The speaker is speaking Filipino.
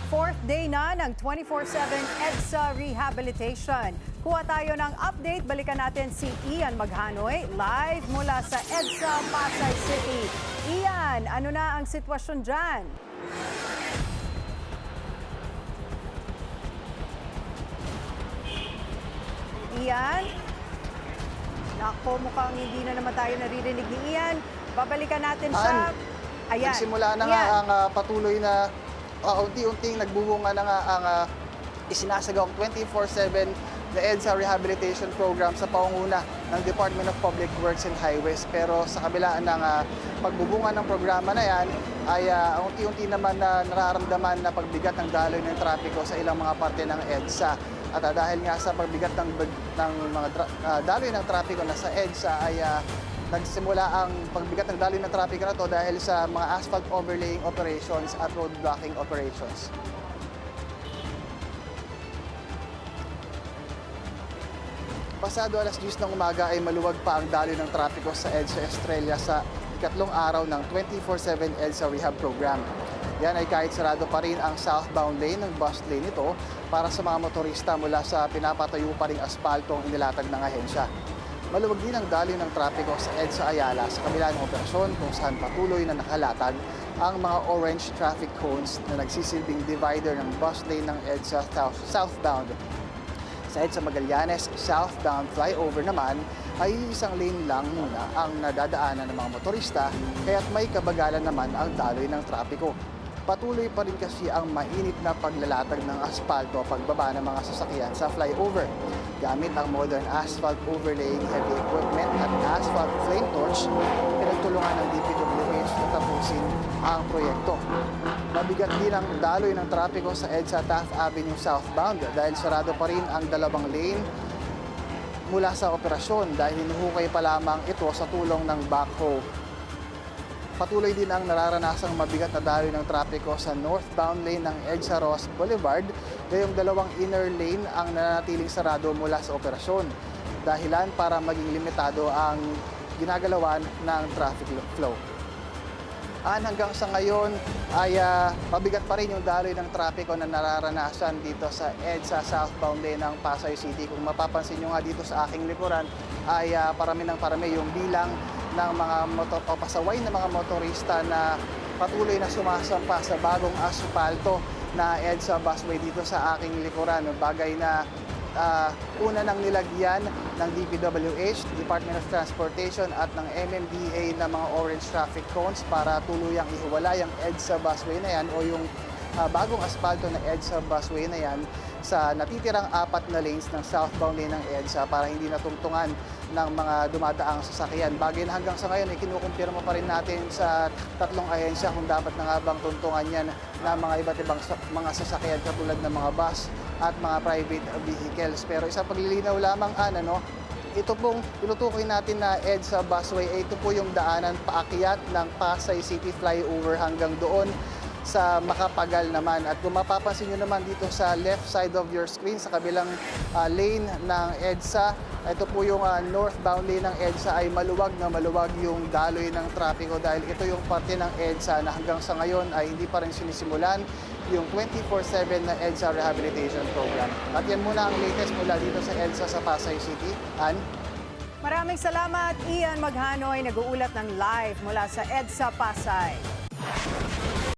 Fourth day na ng 24/7 EDSA Rehabilitation. Kuha tayo ng update. Balikan natin si Ian Maghanoy live mula sa EDSA Pasay City. Ian, ano na ang sitwasyon dyan? Ian? Nako, mukhang hindi na naman tayo naririnig ni Ian. Babalikan natin siya. Ayan. Nagsimula na nga ang patuloy na unti-unting nagbubunga na nga ang isinasagawang 24/7 na EDSA Rehabilitation Program sa pangunguna ng Department of Public Works and Highways. Pero sa kabila ng pagbubunga ng programa na yan, ay unti-unti naman na nararamdaman na pagbigat ng daloy ng trapiko sa ilang mga parte ng EDSA. At dahil nga sa pagbigat ng mga daloy ng trapiko na sa EDSA ay nagsimula ang pagbigat ng daloy ng trapiko na to dahil sa mga asphalt overlaying operations at road blocking operations. Pasado alas 10 ng umaga ay maluwag pa ang daloy ng trapiko sa EDSA Estrella sa ikatlong araw ng 24/7 EDSA Rehab Program. Yan ay kahit sarado pa rin ang southbound lane ng bus lane nito para sa mga motorista mula sa pinapatayo pa ring aspaltong inilatag ng ahensya. Maluwag din ang daloy ng trapiko sa EDSA Ayala sa kabila ng operasyon kung saan patuloy na nakalatag ang mga orange traffic cones na nagsisilbing divider ng bus lane ng EDSA southbound. Sa EDSA Magallanes, southbound flyover naman ay isang lane lang muna ang nadadaanan ng mga motorista kaya't may kabagalan naman ang daloy ng trapiko. Patuloy pa rin kasi ang mainit na paglalatag ng aspalto pagbaba ng mga sasakyan sa flyover. Gamit ang modern asphalt overlaying heavy equipment at asphalt flame torch, pinagtulungan ng DPWH na tapusin ang proyekto. Mabigat din ang daloy ng trapiko sa EDSA Taft Avenue southbound dahil sarado pa rin ang dalawang lane mula sa operasyon dahil hinuhukay pa lamang ito sa tulong ng backhoe. Patuloy din ang nararanasang mabigat na daloy ng trapiko sa northbound lane ng EDSA Ross Boulevard, gayong dalawang inner lane ang nanatiling sarado mula sa operasyon. Dahilan para maging limitado ang ginagalawan ng traffic flow. Hanggang sa ngayon ay mabigat pa rin yung daloy ng trapiko na nararanasan dito sa EDSA southbound lane ng Pasay City. Kung mapapansin nyo nga dito sa aking likuran ay parami ng parami yung bilang ng mga pasaway na mga motorista na patuloy na sumasampa sa bagong aspalto na EDSA busway dito sa aking likuran. Bagay na una nang nilagyan ng DPWH, Department of Transportation at ng MMDA na mga orange traffic cones para tuluyang ihiwalay ang EDSA busway na yan o yung bagong aspalto na EDSA busway na yan sa natitirang 4 na lanes ng southbound lane ng EDSA para hindi natungtungan ng mga dumadaang sasakyan. Bagay na hanggang sa ngayon ay kinukumpirma pa rin natin sa tatlong ahensya kung dapat na nga bang tuntungan yan na mga iba't ibang mga sasakyan katulad ng mga bus at mga private vehicles. Pero isang paglilinaw lamang ito pong tinutukoy natin na EDSA busway, ito po yung daanan paakyat ng Pasay City flyover hanggang doon sa Makapagal naman. At kung mapapansin nyo naman dito sa left side of your screen, sa kabilang lane ng EDSA, ito po yung northbound lane ng EDSA ay maluwag na maluwag yung daloy ng trapiko dahil ito yung parte ng EDSA na hanggang sa ngayon ay hindi pa rin sinisimulan yung 24/7 na EDSA Rehabilitation Program. At yan muna ang latest mula dito sa EDSA sa Pasay City. Ann? Maraming salamat, Ian Maghanoy, nag-uulat ng live mula sa EDSA Pasay.